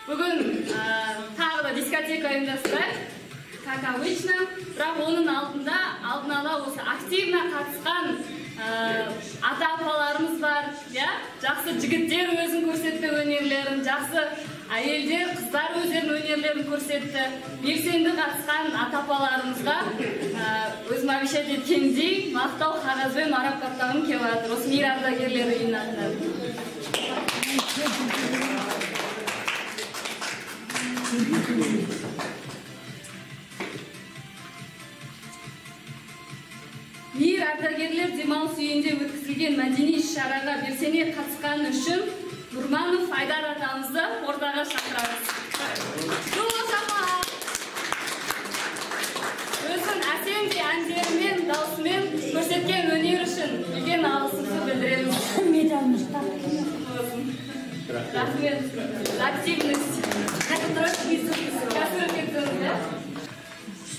Бүгін тағы да дискотека ұйымдастырайық, как обычно, бірақ оның алдын ала осы активно қатысқан ата-апаларымыз бар, жақсы жігіттер өзін көрсетті өнерлерін, жақсы әйелдер, қыздар өздерінің өнерлерін көрсетті. Белсенді қатысқан ата-апаларымызға өзім обещать еткендей мақтау қағазбен марапаттағым келіп жатыр. Осы мейір ардагерлері үйінің атынан. Мейір ардагерлер демалыс үйінде өткізілген мәдени іс-шараға белсене қатысқаны үшін Нұрманов Айдар атамызды ортаға шақырамыз. Өзінің әсем әндерімен, даусымен көрсеткен өнер үшін үлкен алғысымызды білдіреміз. Медалымыз Рахмет. Активность.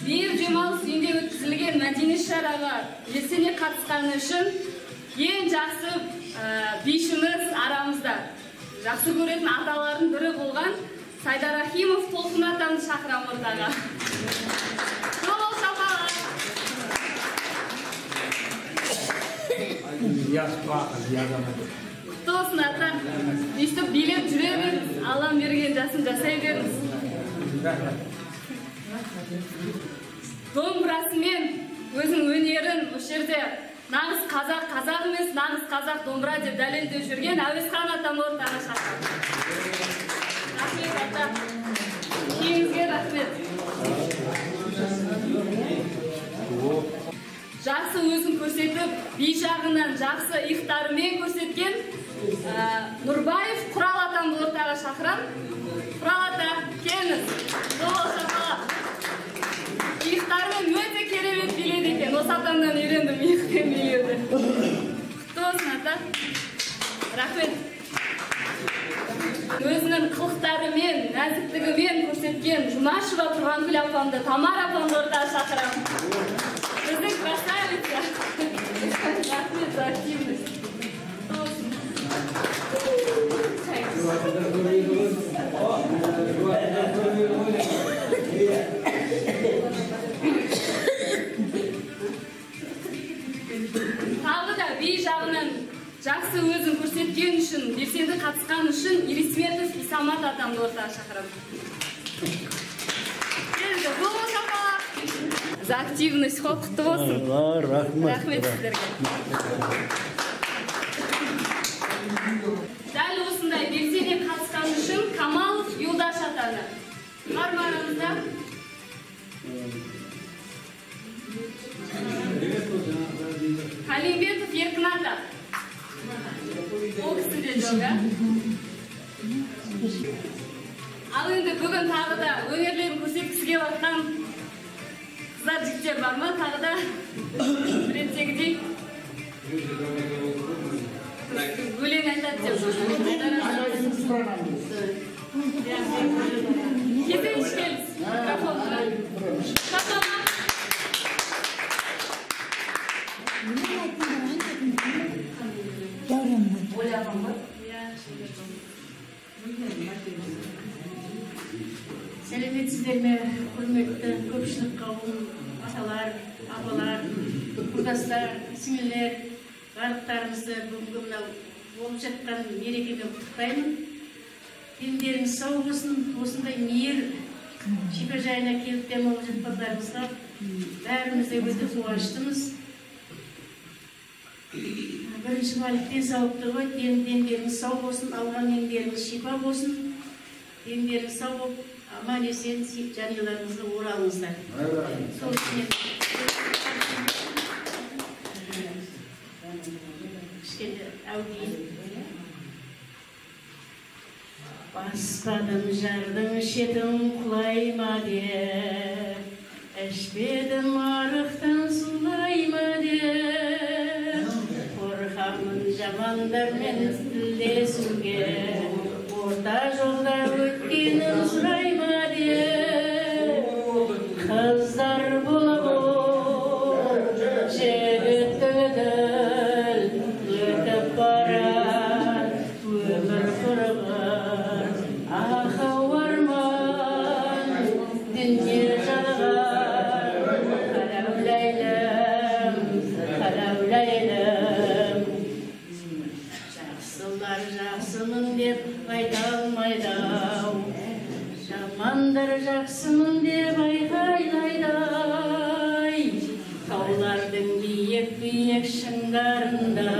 Мейір демалыс үйінде өткізілген мәдени шараға белсене қатысқаны үшін ең жақсы бишіміз арамызда. Жақсы көретін аталардың бірі болған Сайдар Рахимов Толқын атамды шақырам ортаға. Жол шапалақ. Құтты ата, естіп билеп жүре беріңіз, Аллам берген жасын жасай беріңіз. Домбырасымен өзінің өнерін осы жерде нағыз қазақ емес, нағыз қазақ домбыра деп дәлелдеп жүрген Әуесхан атам ортаға шақырам. Рахмет ата. Кеңізге рахмет. Жақсы өзін көрсетіп, би жағынан жақсы иқтарымен көрсеткен Нұрбаев Құрал атамды ортаға шақырам. Құрал ата, келіңіз. Жол шапалақ. Иқтарымен өте керемет биледі екен. Осы атамдан үйрендім иқпен билеуді. Құтты болсын ата. Рахмет. Өзінің қылықтарымен, нәзіктігімен көрсеткен Жұмашева Тұрғангүл апамды, Тамара апамды ортаға шақырам. Біздің красавица. Рахмет за активность. Тағы да би жағынан жақсы өзін көрсеткен үшін, белсенді қатысқан үшін Ирисметов Исамат атамды ортаға шақырам. Келді, бұл шапалақ. За активность, құтты болсын. Рахмет сіздерге. Дәл осындай белсене қатысқан үшін Камалов Юлдаш атаны. Мармарамызда. Қалимбетов Еркін ата. Ол кісі де жоқ, Ал енді бүгін тағы да өнерлерін көрсеткісі келіп жатқан қыздар жігіттер бар ма? Тағы да реттегідей өлең айтады деп. Кетіңіз келіңіз. Микрофон. Сәлеметсіздер ме, құрметті көпшілік қауым, аталар, апалар, құрдастар, сіңілілер, барлықтарыңызды бүгінгі мынау болып жатқан мерекемен құттықтаймын. Дендеріңіз сау болсын, осындай мейір шипажайына келіп демалып жатқандарыңызға бәріміз де өте қуаныштымыз. Бірінші балық денсаулықтығы, дендеріңіз сау болсын, алған дендеріңіз шипа болсын, дендеріңіз сау болып, аман есен жанұяларыңызға оралыңыздар. Сол үшін кішкене әудейін. Баспадым жардың шетін құлай ма деп, ішпедім арықтан сулай ма деп, қорқамын жамандармен тілдесуге, орта жолда өткенін сұрай ма деп, қыздар болып жігіт түгіл өтіп барар өмір құрғыр ахауа Адамдар жақсымын деп айқайлайды, таулардың биік-биік шыңдарында,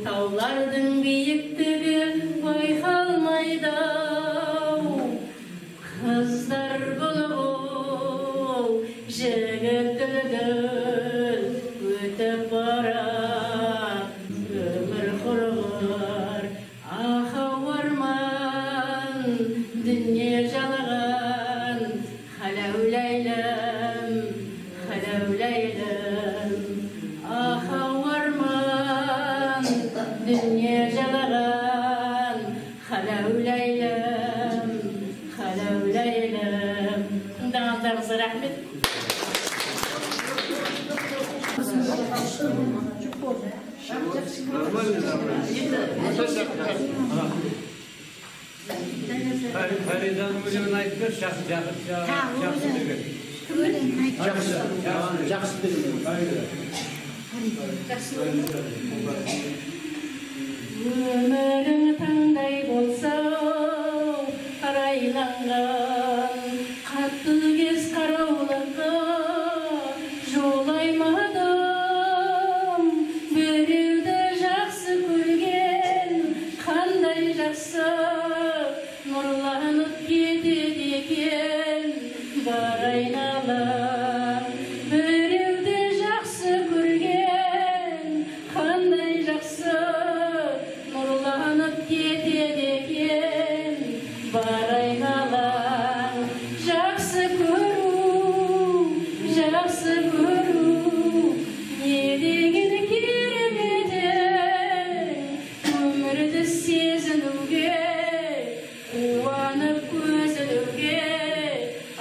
таулардың биіктігі байқалмайды. Қыздар бұл жігіт үлгіл өтіп барар, өмір құрғыр ақау арман, дүние жалаған халәуләйлім, халәуләйлім. Ақау арман, дүние жалаған халәуләйлім, халәуләйлім. Тыңдағандарыңызға рахмет. Фариданың өлеңін айтып бер, жақсы деген. Жақсы деген. Өмірің таңдай болса, арайланған қатты кез қараулыққа жолаймадым. Біреуді жақсы көрген қандай жақсы, нұрланып кетеді екен бар айналам. Біреуді жақсы көрген қандай жақсы, нұрланып кетеді екен бар айналам. Жақсы көру, не деген керемет өмірді сезінуге, қуанып көзілуге,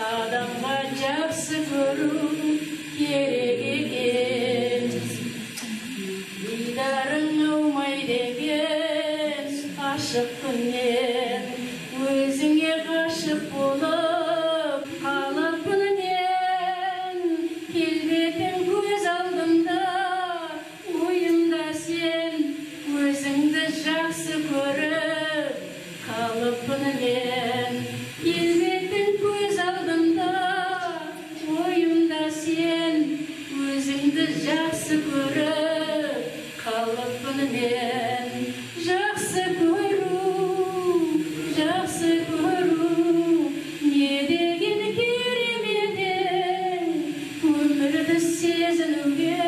адамға жақсы көру керек екен. Дидарың аумайды екен ашық күннен, өзіңе ғашық болып қалыппын мен. Келбетің көз алдымда, ойымда сен, өзіңді жақсы көріп қалыппын мен. Келбетің көз алдымда, ойымда сен, өзіңді жақсы көріп қалыппын мен. Жақсы көру, не деген керемет өмірді сезінуге,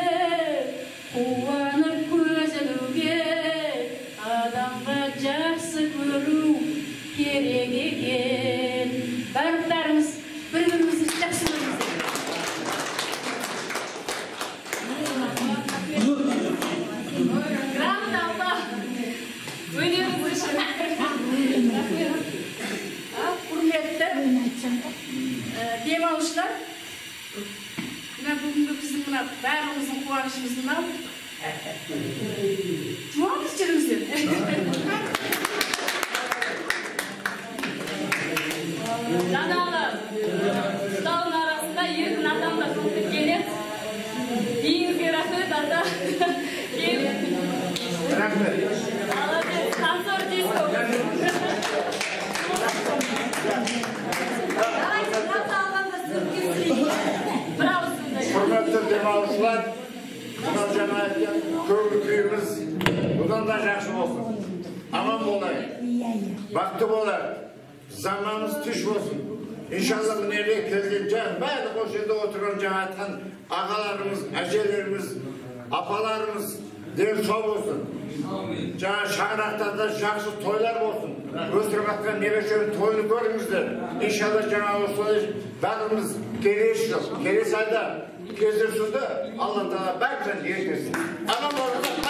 қуанып көзілуге, адамға жақсы көру керек екен. Барлықтарыңыз бір-бірімізді жақсы көріңіздер. Грамота алда. Өнеріңіз үшін. Құрметті демалушылар, бүгінгі біздің барлығымыздың қуанышымыз мынау. Жуамыз жүріңіздер. Жаңағы ұстаудың арасында еркін адамдар болып келеді. Дейіңізге рахмет, ата. Рахмет. Танцор диско. Құрметті демалушылар, мынау жаңа айтқан көңіл күйіміз бұдан да жақсы болсын. Аман болайық, бақытты болайық, заманымыз тыныш болсын. İnşallah nereye келген бәрі осы жерде отырған жаңа айтқан ағаларымыз, әжелеріміз, апаларымыз дені сау болсын. Жаңа шаңырақтарда жақсы тойлар болсын. Өсіріп атқан небешенің тойын көріңіздер. İnşallah жаңа осылай бәріміз келесі айда кездесуді Алла Тағала бәрімізден ертесін. Аман болыңыздар,